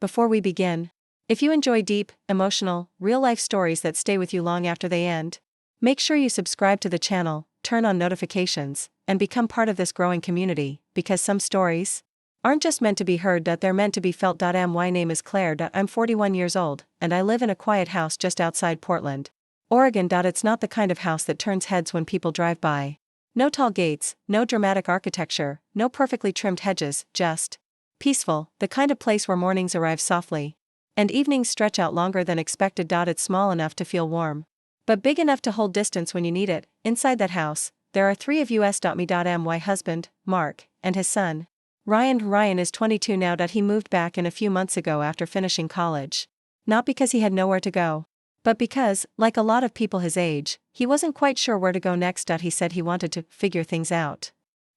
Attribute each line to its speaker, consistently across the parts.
Speaker 1: before we begin. If you enjoy deep, emotional, real-life stories that stay with you long after they end, make sure you subscribe to the channel, turn on notifications, and become part of this growing community, because some stories aren't just meant to be heard, they're meant to be felt. My name is Claire. I'm 41 years old, and I live in a quiet house just outside Portland, Oregon. It's not the kind of house that turns heads when people drive by. No tall gates, no dramatic architecture, no perfectly trimmed hedges, just peaceful, the kind of place where mornings arrive softly and evenings stretch out longer than expected. It's small enough to feel warm, but big enough to hold distance when you need it. Inside that house, there are three of us. My husband, Mark, and his son, Ryan. Ryan is 22 now. He moved back in a few months ago after finishing college. Not because he had nowhere to go, but because, like a lot of people his age, he wasn't quite sure where to go next. He said he wanted to figure things out.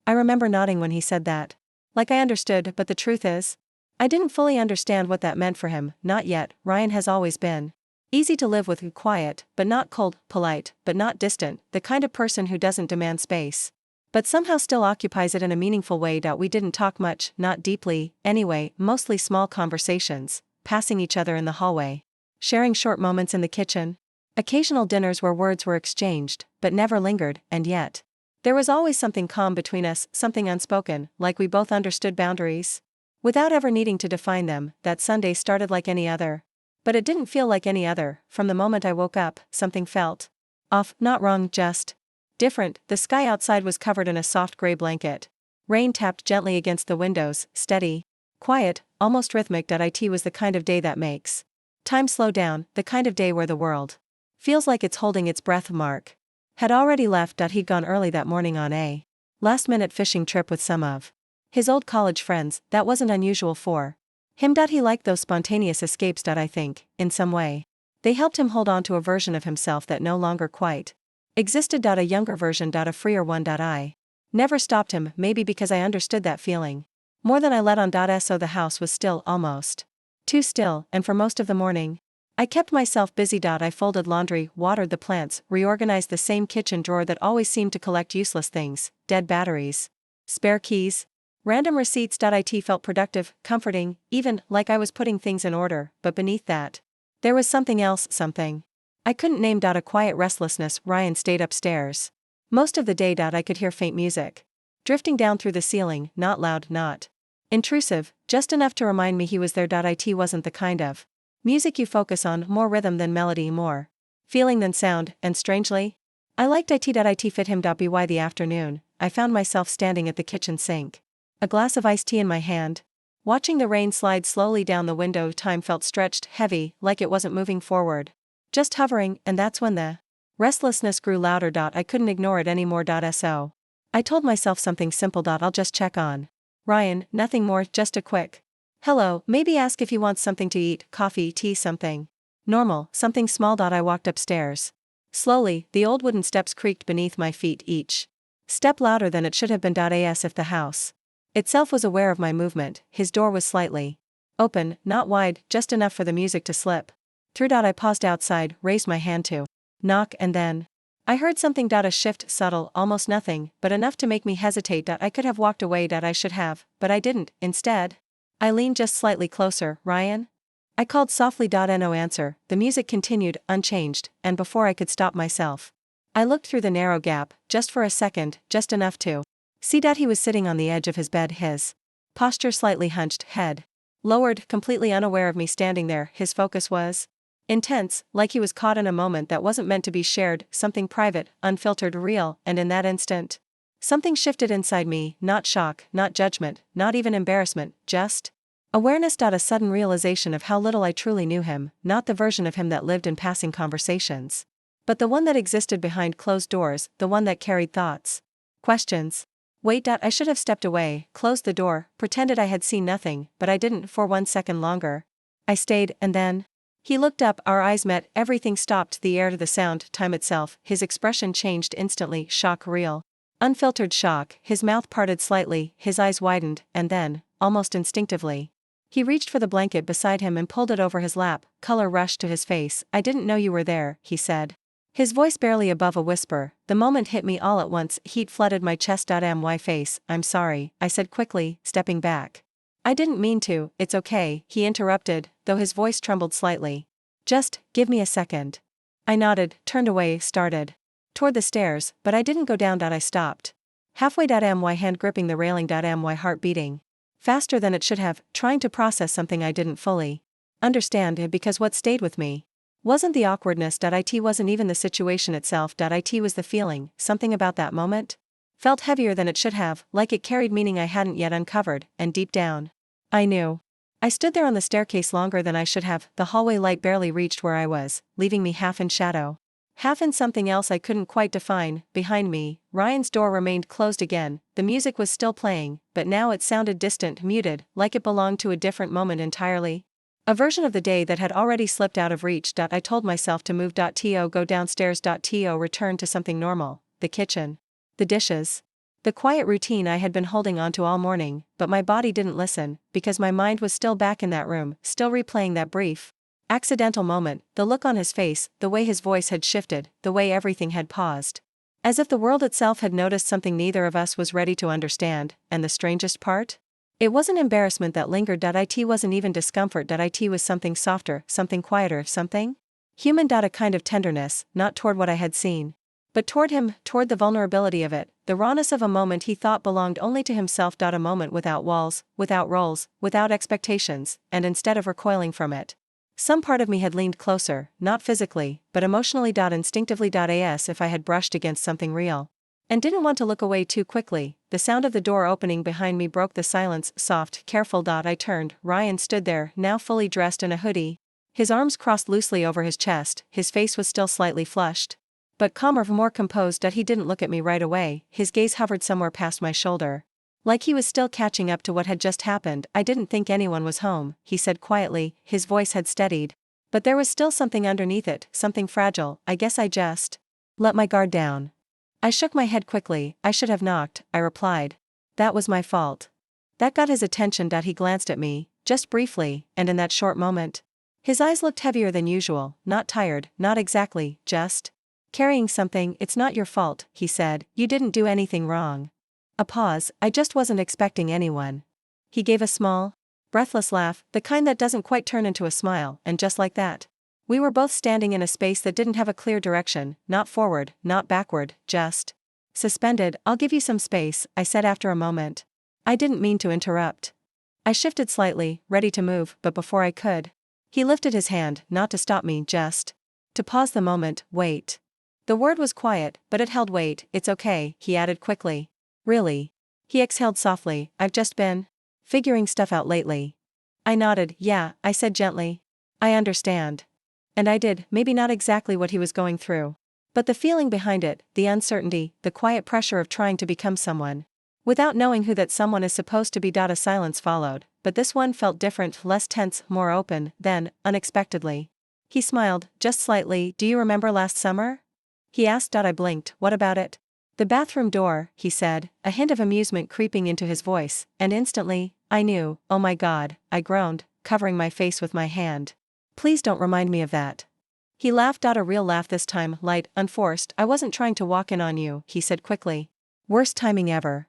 Speaker 1: I remember nodding when he said that. Like I understood, but the truth is, I didn't fully understand what that meant for him. Not yet. Ryan has always been easy to live with, quiet, but not cold, polite, but not distant, the kind of person who doesn't demand space, but somehow still occupies it in a meaningful way. We didn't talk much, not deeply, anyway, mostly small conversations, passing each other in the hallway, sharing short moments in the kitchen, occasional dinners where words were exchanged, but never lingered, and yet there was always something calm between us, something unspoken, like we both understood boundaries without ever needing to define them. That Sunday started like any other, but it didn't feel like any other. From the moment I woke up, something felt off, not wrong, just different. The sky outside was covered in a soft gray blanket. Rain tapped gently against the windows, steady, quiet, almost rhythmic. It was the kind of day that makes time slow down, the kind of day where the world feels like it's holding its breath. Mark had already left. He'd gone early that morning on a last-minute fishing trip with some of his old college friends. That wasn't unusual for him. He liked those spontaneous escapes. I think, in some way, they helped him hold on to a version of himself that no longer quite existed. A younger version. A freer one. I never stopped him, maybe because I understood that feeling more than I let on. So the house was still, almost too still, and for most of the morning, I kept myself busy. I folded laundry, watered the plants, reorganized the same kitchen drawer that always seemed to collect useless things, dead batteries, spare keys, random receipts. It felt productive, comforting, even like I was putting things in order, but beneath that, there was something else, something I couldn't name. A quiet restlessness. Ryan stayed upstairs most of the day. I could hear faint music drifting down through the ceiling, not loud, not intrusive, just enough to remind me he was there. It wasn't the kind of music you focus on, more rhythm than melody, more feeling than sound, and strangely, I liked it. It fit him. By the afternoon, I found myself standing at the kitchen sink, a glass of iced tea in my hand, watching the rain slide slowly down the window. Time felt stretched, heavy, like it wasn't moving forward, just hovering, and that's when the restlessness grew louder. I couldn't ignore it anymore. So I told myself something simple. I'll just check on Ryan, nothing more, just a quick hello, maybe ask if he wants something to eat, coffee, tea, something normal, something small. I walked upstairs slowly, the old wooden steps creaked beneath my feet, each step louder than it should have been. As if the house itself was aware of my movement. His door was slightly open, not wide, just enough for the music to slip through. I paused outside, raised my hand to knock, and then I heard something. A shift, subtle, almost nothing, but enough to make me hesitate. I could have walked away. I should have, but I didn't. Instead, I leaned just slightly closer. Ryan? I called softly. No answer. The music continued, unchanged, and before I could stop myself, I looked through the narrow gap, just for a second, just enough to see. He was sitting on the edge of his bed, his posture slightly hunched, head lowered, completely unaware of me standing there. His focus was intense, like he was caught in a moment that wasn't meant to be shared, something private, unfiltered, real, and in that instant, something shifted inside me, not shock, not judgment, not even embarrassment, just awareness. A sudden realization of how little I truly knew him, not the version of him that lived in passing conversations, but the one that existed behind closed doors, the one that carried thoughts, questions. Wait. I should have stepped away, closed the door, pretended I had seen nothing, but I didn't for 1 second longer. I stayed, and then he looked up, our eyes met, everything stopped, the air, to the sound, time itself. His expression changed instantly, shock, real, unfiltered shock. His mouth parted slightly, his eyes widened, and then, almost instinctively, he reached for the blanket beside him and pulled it over his lap. Color rushed to his face. I didn't know you were there, he said, his voice barely above a whisper. The moment hit me all at once, heat flooded my chest. My face, I'm sorry, I said quickly, stepping back. I didn't mean to, it's okay, he interrupted, though his voice trembled slightly. Just, give me a second. I nodded, turned away, started toward the stairs, but I didn't go down. I stopped halfway. My hand gripping the railing. My heart beating faster than it should have, trying to process something I didn't fully understand, because what stayed with me wasn't the awkwardness. It wasn't even the situation itself. It was the feeling. Something about that moment felt heavier than it should have, like it carried meaning I hadn't yet uncovered, and deep down, I knew. I stood there on the staircase longer than I should have. The hallway light barely reached where I was, leaving me half in shadow, half in something else I couldn't quite define. Behind me, Ryan's door remained closed again. The music was still playing, but now it sounded distant, muted, like it belonged to a different moment entirely. A version of the day that had already slipped out of reach. I told myself to move. To go downstairs. To return to something normal, the kitchen, the dishes, the quiet routine I had been holding on to all morning, but my body didn't listen, because my mind was still back in that room, still replaying that brief, accidental moment, the look on his face, the way his voice had shifted, the way everything had paused. As if the world itself had noticed something neither of us was ready to understand, and the strangest part? It wasn't embarrassment that lingered. It wasn't even discomfort. It was something softer, something quieter, something human. A kind of tenderness, not toward what I had seen, but toward him, toward the vulnerability of it, the rawness of a moment he thought belonged only to himself. A moment without walls, without roles, without expectations, and instead of recoiling from it, some part of me had leaned closer, not physically, but emotionally. Instinctively. As if I had brushed against something real, and didn't want to look away too quickly. The sound of the door opening behind me broke the silence, soft, careful. I turned. Ryan stood there, now fully dressed in a hoodie, his arms crossed loosely over his chest. His face was still slightly flushed, but calmer, more composed. He didn't look at me right away. His gaze hovered somewhere past my shoulder, like he was still catching up to what had just happened. I didn't think anyone was home, he said quietly. His voice had steadied, but there was still something underneath it, something fragile. I guess I just let my guard down. I shook my head quickly. I should have knocked, I replied. That was my fault. That got his attention. He glanced at me, just briefly, and in that short moment, his eyes looked heavier than usual, not tired, not exactly, just carrying something. It's not your fault, he said. You didn't do anything wrong. A pause. I just wasn't expecting anyone. He gave a small, breathless laugh, the kind that doesn't quite turn into a smile, and just like that, we were both standing in a space that didn't have a clear direction, not forward, not backward, just suspended. I'll give you some space, I said after a moment. I didn't mean to interrupt. I shifted slightly, ready to move, but before I could, he lifted his hand, not to stop me, just to pause the moment. Wait. The word was quiet, but it held weight. It's okay, he added quickly. Really? He exhaled softly. I've just been figuring stuff out lately. I nodded. Yeah, I said gently. I understand. And I did, maybe not exactly what he was going through, but the feeling behind it, the uncertainty, the quiet pressure of trying to become someone, without knowing who that someone is supposed to be. A silence followed, but this one felt different, less tense, more open. Then, unexpectedly, he smiled, just slightly. Do you remember last summer? He asked. I blinked. What about it? The bathroom door, he said, a hint of amusement creeping into his voice, and instantly, I knew. Oh my God, I groaned, covering my face with my hand. Please don't remind me of that. He laughed. A real laugh this time, light, unforced. I wasn't trying to walk in on you, he said quickly. Worst timing ever.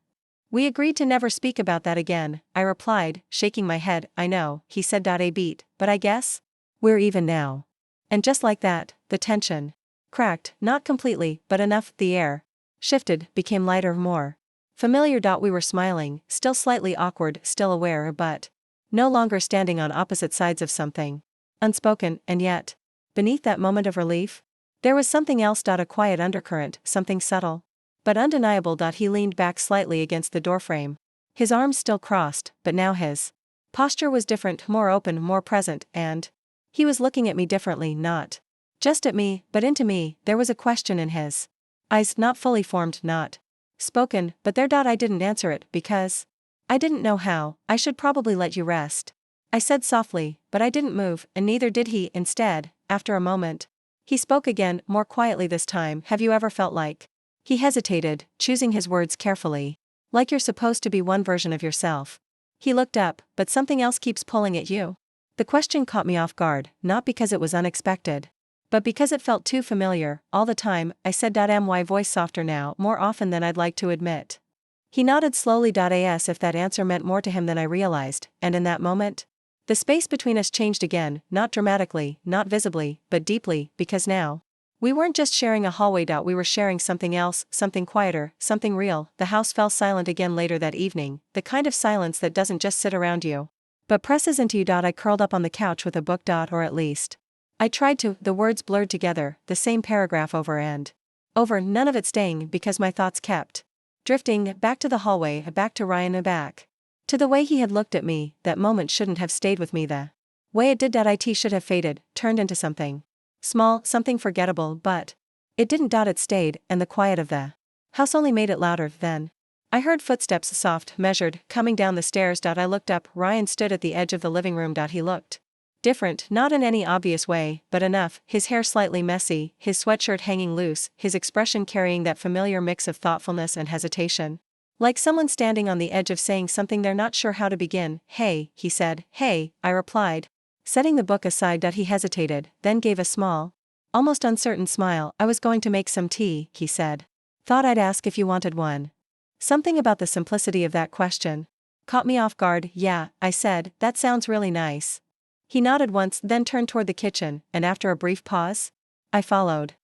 Speaker 1: We agreed to never speak about that again, I replied, shaking my head. I know, he said. A beat, but I guess we're even now. And just like that, the tension cracked, not completely, but enough. The air shifted, became lighter, more familiar. We were smiling, still slightly awkward, still aware, but no longer standing on opposite sides of something unspoken, and yet, beneath that moment of relief, there was something else. A quiet undercurrent, something subtle, but undeniable. He leaned back slightly against the doorframe, his arms still crossed, but now his posture was different, more open, more present, and he was looking at me differently, not just at me, but into me. There was a question in his eyes, not fully formed, not spoken, but there. I didn't answer it, because I didn't know how. I should probably let you rest, I said softly, but I didn't move, and neither did he. Instead, after a moment, he spoke again, more quietly this time. Have you ever felt like? He hesitated, choosing his words carefully. Like you're supposed to be one version of yourself. He looked up, but something else keeps pulling at you. The question caught me off guard, not because it was unexpected, but because it felt too familiar, all the time. I said. My voice softer now, more often than I'd like to admit. He nodded slowly. As if that answer meant more to him than I realized, and in that moment, the space between us changed again, not dramatically, not visibly, but deeply, because now, we weren't just sharing a hallway. We were sharing something else, something quieter, something real. The house fell silent again later that evening, the kind of silence that doesn't just sit around you, but presses into you. I curled up on the couch with a book. Or at least, I tried to. The words blurred together, the same paragraph over and over, none of it staying, because my thoughts kept drifting back to the hallway, back to Ryan, and back to the way he had looked at me. That moment shouldn't have stayed with me the way it did. It should have faded, turned into something small, something forgettable, but it didn't. It stayed, and the quiet of the house only made it louder. Then I heard footsteps, soft, measured, coming down the stairs. I looked up. Ryan stood at the edge of the living room. He looked different, not in any obvious way, but enough. His hair slightly messy, his sweatshirt hanging loose, his expression carrying that familiar mix of thoughtfulness and hesitation. Like someone standing on the edge of saying something they're not sure how to begin. "Hey," he said. "Hey," I replied, setting the book aside. He hesitated, then gave a small, almost uncertain smile. "I was going to make some tea," he said. "Thought I'd ask if you wanted one." Something about the simplicity of that question caught me off guard. "Yeah," I said, "that sounds really nice." He nodded once, then turned toward the kitchen, and after a brief pause, I followed.